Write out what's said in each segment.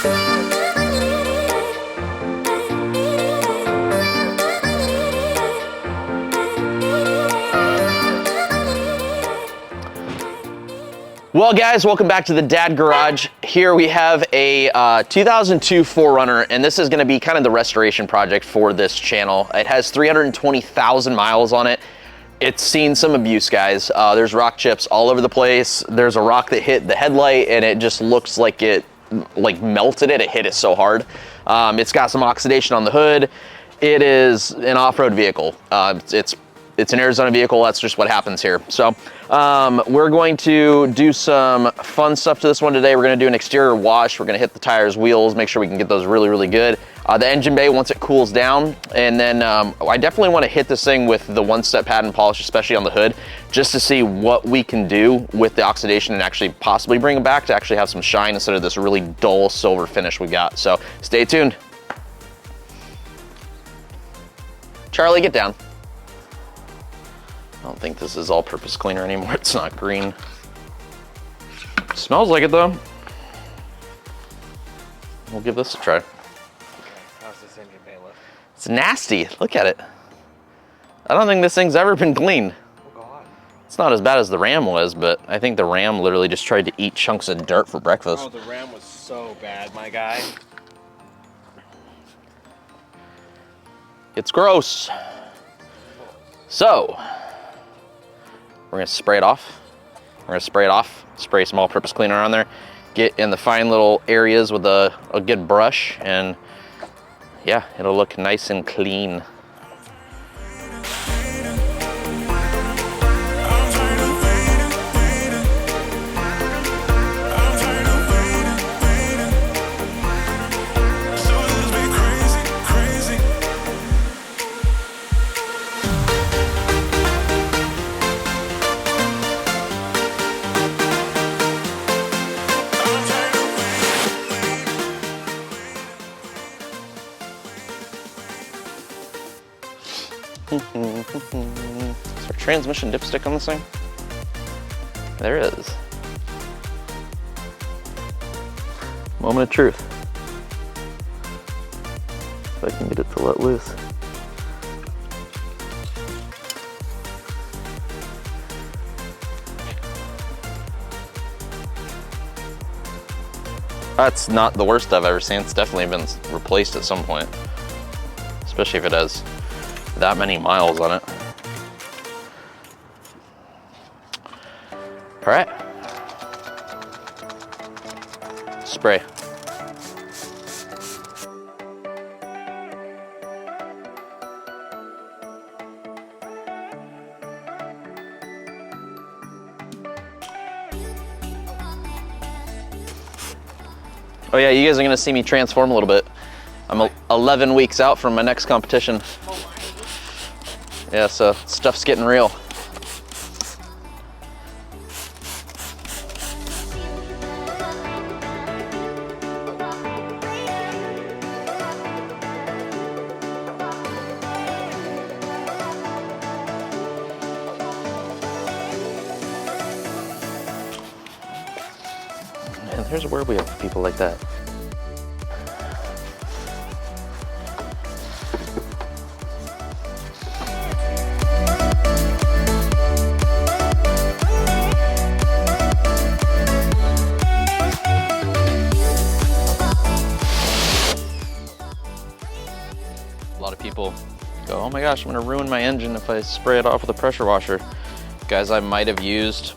Well guys, welcome back to the Dad Garage. Here we have a 2002 4Runner, and this is gonna be kind of the restoration project for this channel. It has 320,000 miles on it. It's seen some abuse, guys. There's rock chips all over the place. There's a rock that hit the headlight and it just looks like it melted it. It hit it so hard. It's got some oxidation on the hood. It is an off-road vehicle. It's an Arizona vehicle. That's just what happens here. So we're going to do some fun stuff to this one today. We're gonna do an exterior wash. We're gonna hit the tires, wheels, make sure we can get those really, really good. The engine bay once it cools down. And then I definitely wanna hit this thing with the one-step pad and polish, especially on the hood, just to see what we can do with the oxidation and actually possibly bring it back to actually have some shine instead of this really dull silver finish we got. So stay tuned. Charlie, get down. I don't think this is all-purpose cleaner anymore. It's not green. Smells like it though. We'll give this a try. How's this engine bay look? It's nasty. Look at it. I don't think this thing's ever been cleaned. Oh God. It's not as bad as the Ram was, but I think the Ram literally just tried to eat chunks of dirt for breakfast. Oh, the Ram was so bad, my guy. It's gross. So, we're gonna spray it off. We're gonna spray it off, spray some all-purpose cleaner on there, get in the fine little areas with a good brush, and yeah, it'll look nice and clean. Is there a transmission dipstick on this thing? There is. Moment of truth. If I can get it to let loose. That's not the worst I've ever seen. It's definitely been replaced at some point, especially if it has that many miles on it. All right, spray. Oh yeah, you guys are gonna see me transform a little bit. I'm 11 weeks out from my next competition. Yeah, so stuff's getting real. And here's where we have people like that. A lot of people go, oh my gosh, I'm gonna ruin my engine if I spray it off with a pressure washer. Guys, I might have used,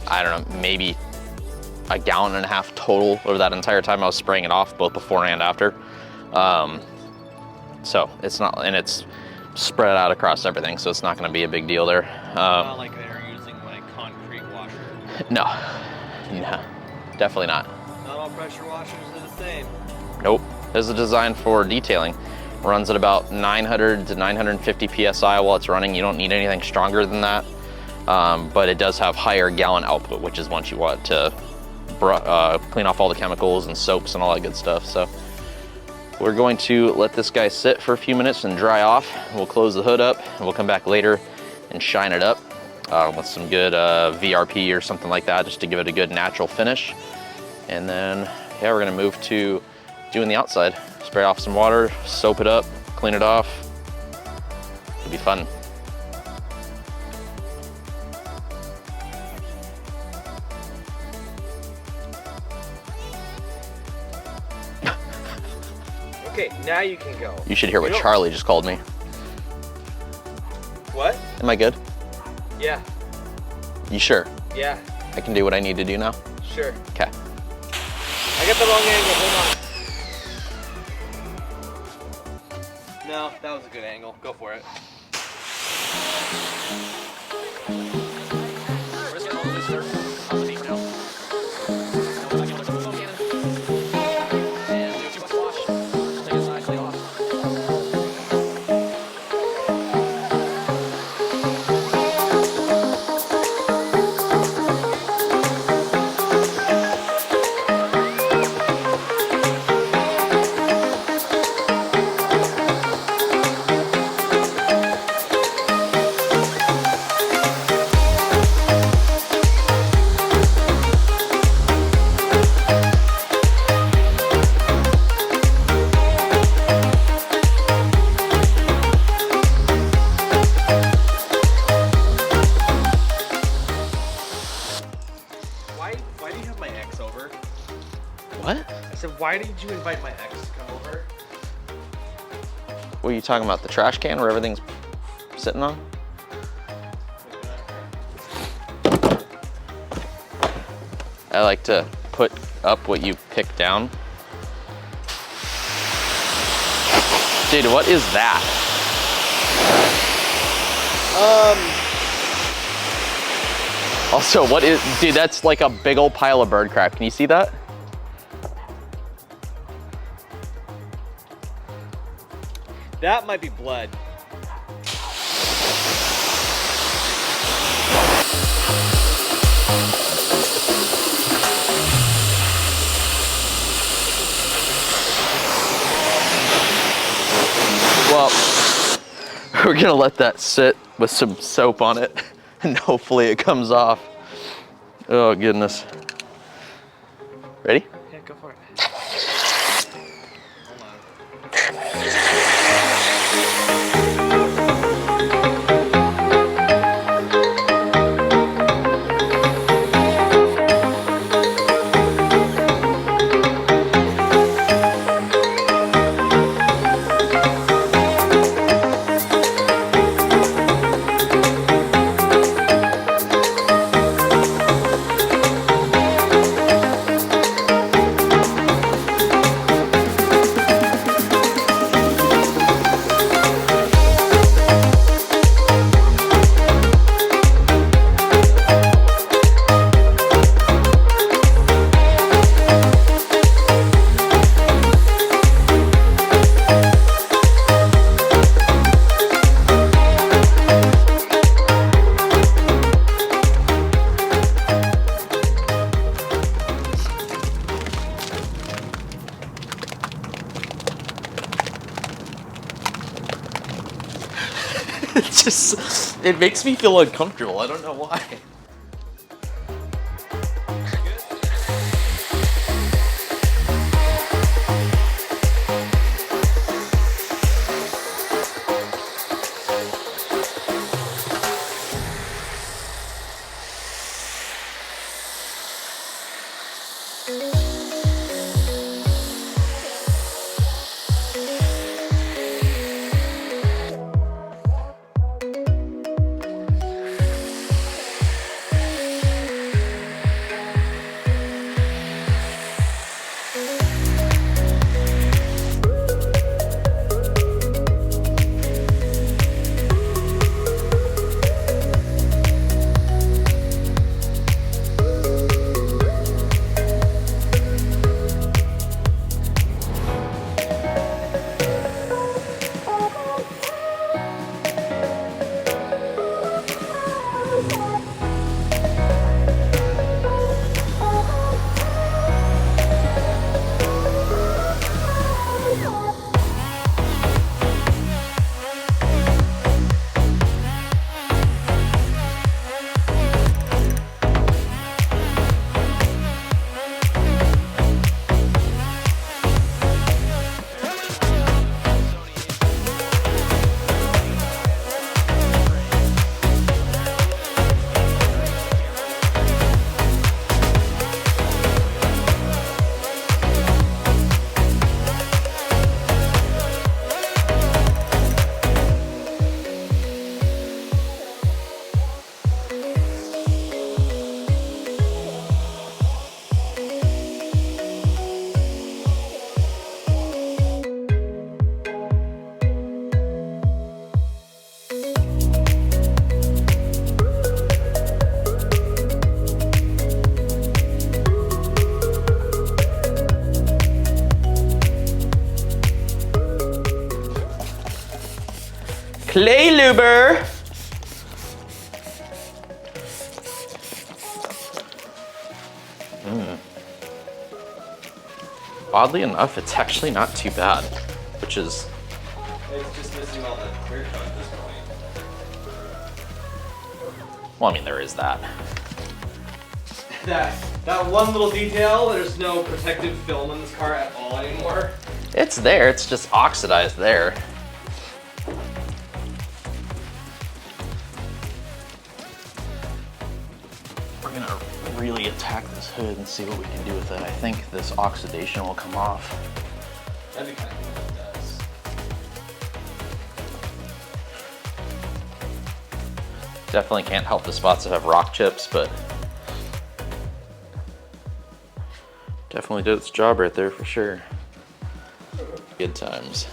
I don't know, maybe a gallon and a half total over that entire time I was spraying it off, both before and after. So it's not, and it's spread out across everything, so it's not gonna be a big deal there. Not like they're using like concrete washer. No, definitely not. Not all pressure washers are the same. Nope. This is designed for detailing. Runs at about 900 to 950 PSI while it's running. You don't need anything stronger than that. But it does have higher gallon output, which is once you want to clean off all the chemicals and soaps and all that good stuff. So we're going to let this guy sit for a few minutes and dry off. We'll close the hood up and we'll come back later and shine it up with some good VRP or something like that, just to give it a good natural finish. And then, yeah, we're gonna move to doing the outside. Spray off some water, soap it up, clean it off. It'll be fun. Okay, now you can go. You should hear what Charlie just called me. What? Am I good? Yeah. You sure? Yeah. I can do what I need to do now? Sure. Okay. I got the wrong angle. Hold on. No, that was a good angle. Go for it. Why do you have my ex over? What? I said, why did you invite my ex to come over? What are you talking about? The trash can where everything's sitting on? I like to put up what you pick down. Dude, what is that? Also, what is, dude, that's like a big old pile of bird crap. Can you see that? That might be blood. Well, we're gonna let that sit with some soap on it and hopefully it comes off. Oh goodness. Ready? Yeah, go for it. Hold on. It's just, it makes me feel uncomfortable. I don't know why. clay luber. Oddly enough, it's actually not too bad, which is... It's just missing all the clear coat at this point. Well, I mean, there is that. That one little detail, there's no protective film in this car at all anymore. It's there, it's just oxidized there. We're gonna really attack this hood and see what we can do with it. I think this oxidation will come off. That'd be kind of cool if it does. Definitely can't help the spots that have rock chips, but definitely did its job right there for sure. Good times.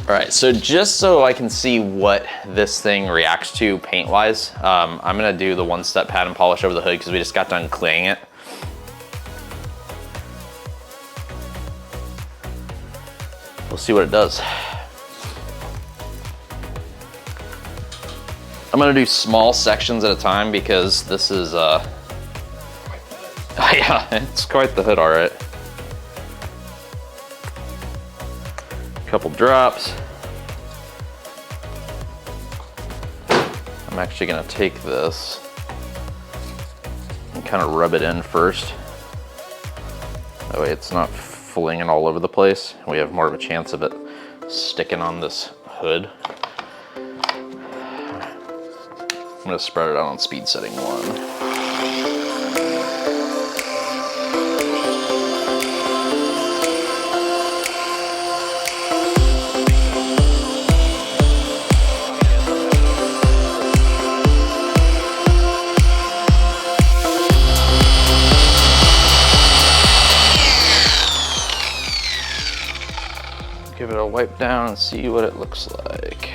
All right, so just so I can see what this thing reacts to paint-wise, I'm gonna do the one-step pad and polish over the hood because we just got done claying it. We'll see what it does. I'm gonna do small sections at a time because this is, yeah, it's quite the hood, all right. Couple drops. I'm actually gonna take this and kind of rub it in first. That way it's not flinging all over the place. We have more of a chance of it sticking on this hood. I'm gonna spread it out on speed setting 1. Give it a wipe down and see what it looks like.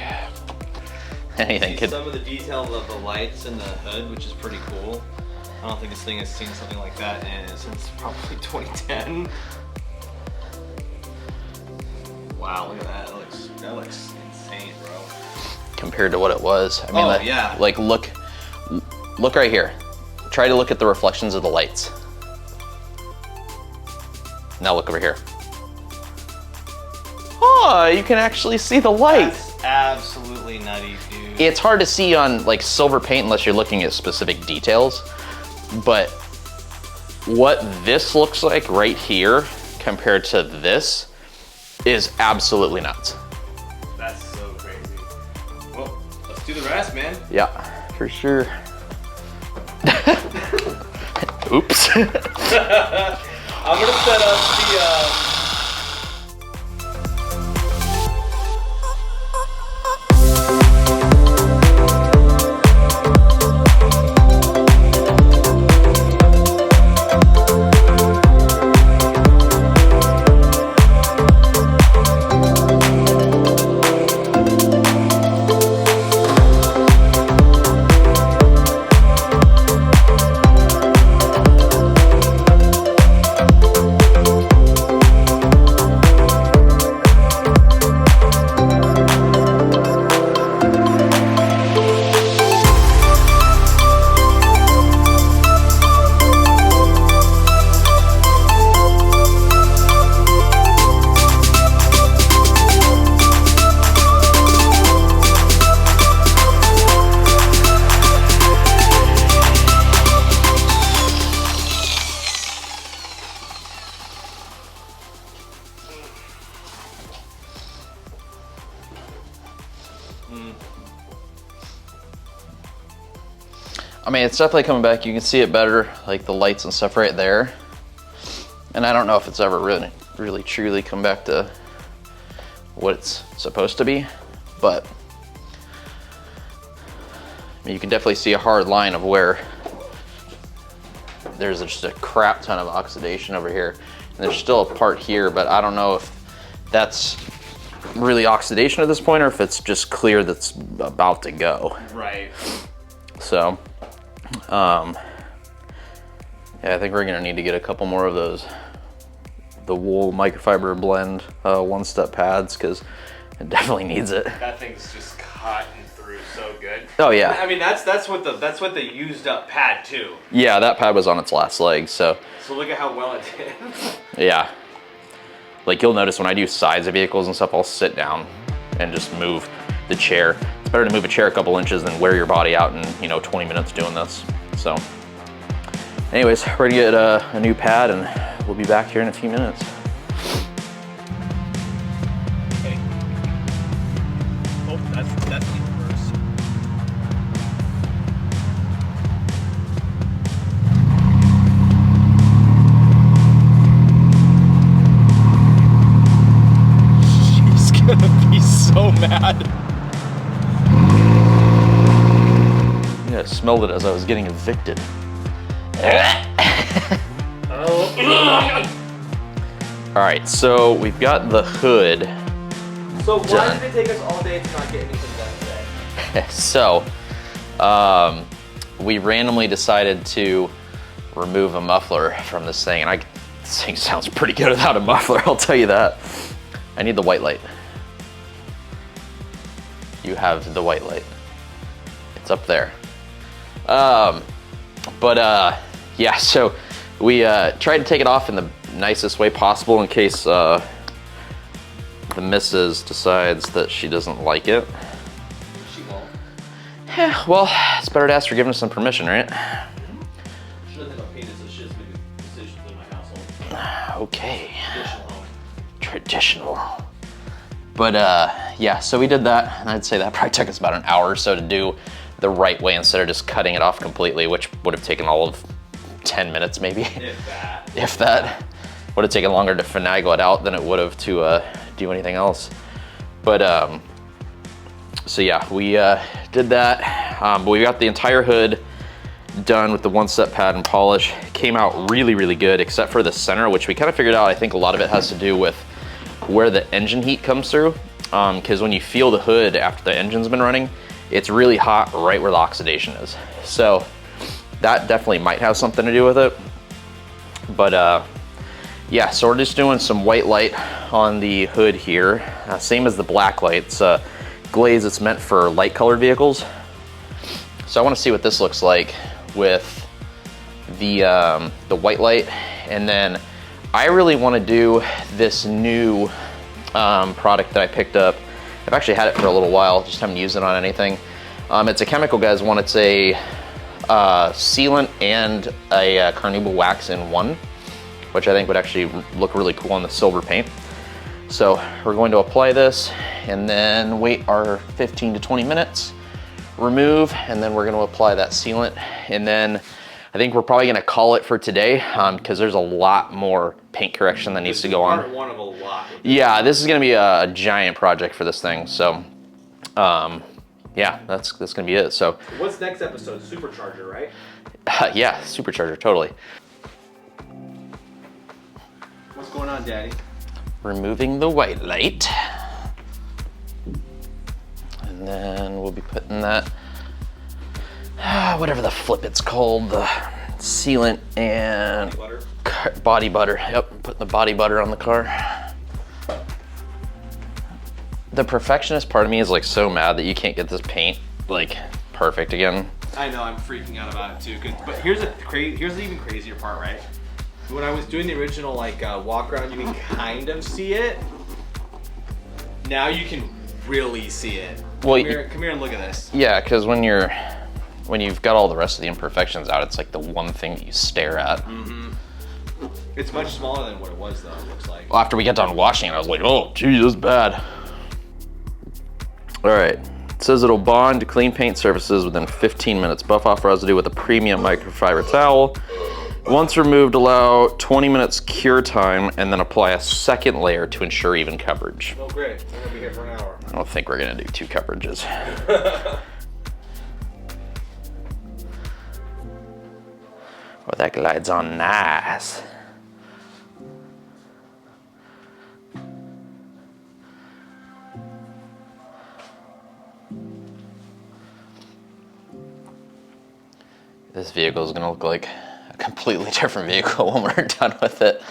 Anything could... Some of the details of the lights in the hood, which is pretty cool. I don't think this thing has seen something like that since probably 2010. Wow, look at that. That looks insane, bro. Compared to what it was. I mean, yeah. Like, look right here. Try to look at the reflections of the lights. Now look over here. Oh, you can actually see the light. That's absolutely nutty, dude. It's hard to see on like silver paint unless you're looking at specific details, but what this looks like right here compared to this is absolutely nuts. That's so crazy. Well, let's do the rest, man. Yeah, for sure. Oops. I'm gonna set up the I mean, it's definitely coming back. You can see it better, like the lights and stuff right there. And I don't know if it's ever really truly come back to what it's supposed to be, but I mean, you can definitely see a hard line of where there's just a crap ton of oxidation over here. And there's still a part here, but I don't know if that's really oxidation at this point or if it's just clear that's about to go. right. So, yeah, I think we're gonna need to get a couple more of those, the wool microfiber blend one-step pads, because It definitely needs it. That thing's just cutting through so good. Oh yeah. I mean, that's what the used up pad too. Yeah, that pad was on its last leg, so. So look at how well it did. Yeah. Like you'll notice when I do sides of vehicles and stuff, I'll sit down and just move the chair. It's better to move a chair a couple inches than wear your body out in, you know, 20 minutes doing this. So anyways, we're gonna get a new pad and we'll be back here in a few minutes. Okay. Oh, that's the reverse. She's gonna be so mad. Yeah, I smelled it as I was getting evicted. All right, so we've got the hood. So why Done. did it take us all day to not get anything done today? So, we randomly decided to remove a muffler from this thing, and this thing sounds pretty good without a muffler, I'll tell you that. I need the white light. You have the white light. It's up there. Yeah, so we tried to take it off in the nicest way possible in case the missus decides that she doesn't like it. She won't. Yeah, well, it's better to ask for forgiveness than permission, right? She doesn't have a penis, so she just make decisions in my household. Okay. Traditional home. Traditional. But yeah, so we did that, and I'd say that probably took us about an hour or so to do the right way instead of just cutting it off completely, which would have taken all of 10 minutes maybe. If that. If that. Would have taken longer to finagle it out than it would have to do anything else. But so yeah, we did that. But we got the entire hood done with the one-step pad and polish. Came out really, really good, except for the center, which we kind of figured out. I think a lot of it has to do with where the engine heat comes through. Because when you feel the hood after the engine's been running, it's really hot right where the oxidation is. So that definitely might have something to do with it. But yeah, so we're just doing some white light on the hood here. Same as the black light. It's a glaze that's meant for light colored vehicles. So I want to see what this looks like with the white light. And then I really want to do this new product that I picked up. I've actually had it for a little while, just haven't used it on anything. It's a chemical, guys. It's a sealant and a carnauba wax in one, which I think would actually look really cool on the silver paint. So we're going to apply this and then wait our 15 to 20 minutes, remove, and then we're going to apply that sealant. And then I think we're probably going to call it for today because there's a lot more paint correction that needs to go on. Part one of a lot. Yeah, this is going to be a giant project for this thing. So yeah, that's going to be it. So What's next episode? Supercharger, right? yeah, supercharger, totally. What's going on, Daddy? Removing the white light. And then we'll be putting that, whatever the flip it's called, the sealant and Butter. body butter. Yep, putting the body butter on the car. The perfectionist part of me is like so mad that you can't get this paint like perfect again. I know, I'm freaking out about it too. But here's the even crazier part, right? When I was doing the original like walk around, you can kind of see it. Now you can really see it. Well, Come here and look at this. Yeah, because when you've got all the rest of the imperfections out, it's like the one thing that you stare at. Mm-hmm. It's much smaller than what it was, though. It looks like. Well, after we got done washing it, I was like, oh, geez, this is bad. All right, it says it'll bond to clean paint surfaces within 15 minutes. Buff off residue with a premium microfiber towel. Once removed, allow 20 minutes cure time and then apply a second layer to ensure even coverage. Oh, great. I'm gonna be here for an hour. I don't think we're gonna do 2 coverages. Oh, that glides on nice. This vehicle is gonna look like a completely different vehicle when we're done with it.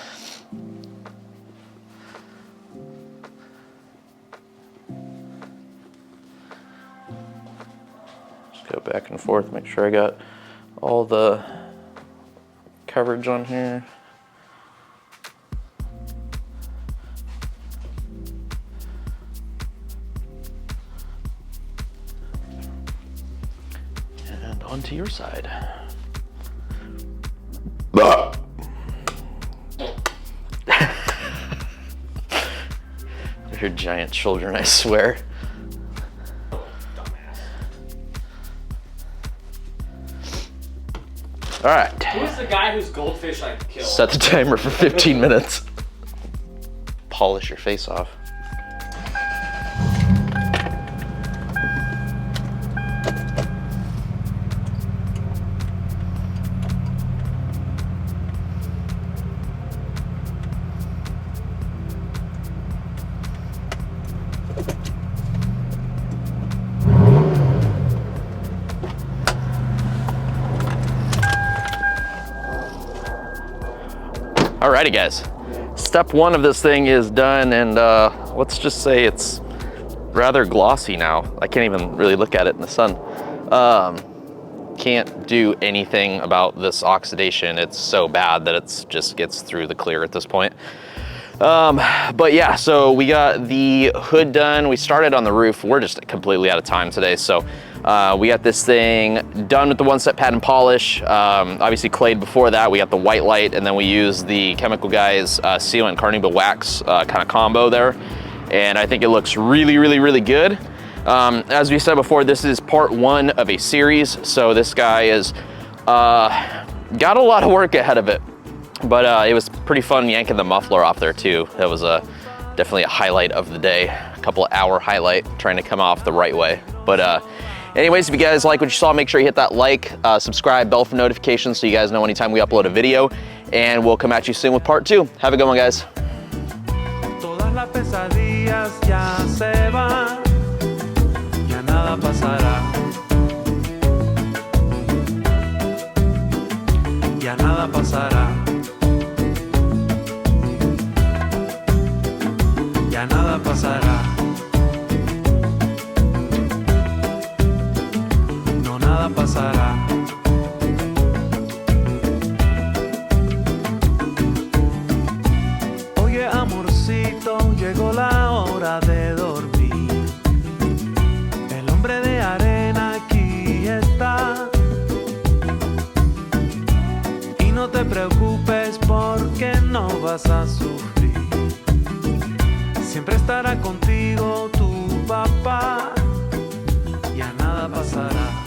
go back and forth, make sure I got all the coverage on here. And onto your side. They're giant children, I swear. All right. Who's the guy whose goldfish I killed? Set the timer for 15 minutes. Polish your face off. Alrighty guys, step one of this thing is done, and let's just say it's rather glossy now. I can't even really look at it in the sun. Can't do anything about this oxidation. It's so bad that it's just gets through the clear at this point. But yeah, so we got the hood done. We started on the roof. We're just completely out of time today. So we got this thing done with the one set pad and polish. Obviously clayed before that. We got the white light, and then we used the Chemical Guys sealant carnauba wax kind of combo there. And I think it looks really, really, really good. As we said before, this is part one of a series. So this guy is got a lot of work ahead of it. But it was pretty fun yanking the muffler off there too. That was definitely a highlight of the day. A couple hour highlight, trying to come off the right way. But anyways, if you guys like what you saw, make sure you hit that like, subscribe, bell for notifications so you guys know anytime we upload a video. And we'll come at you soon with part two. Have a good one, guys. Todas las pesadillas ya se van, ya nada pasará. Ya nada pasará. Ya nada pasará. No, nada pasará. Oye, amorcito, llegó la hora de dormir. El hombre de arena aquí está. Y no te preocupes porque no vas a sufrir. Siempre estará contigo tu papá, ya nada pasará.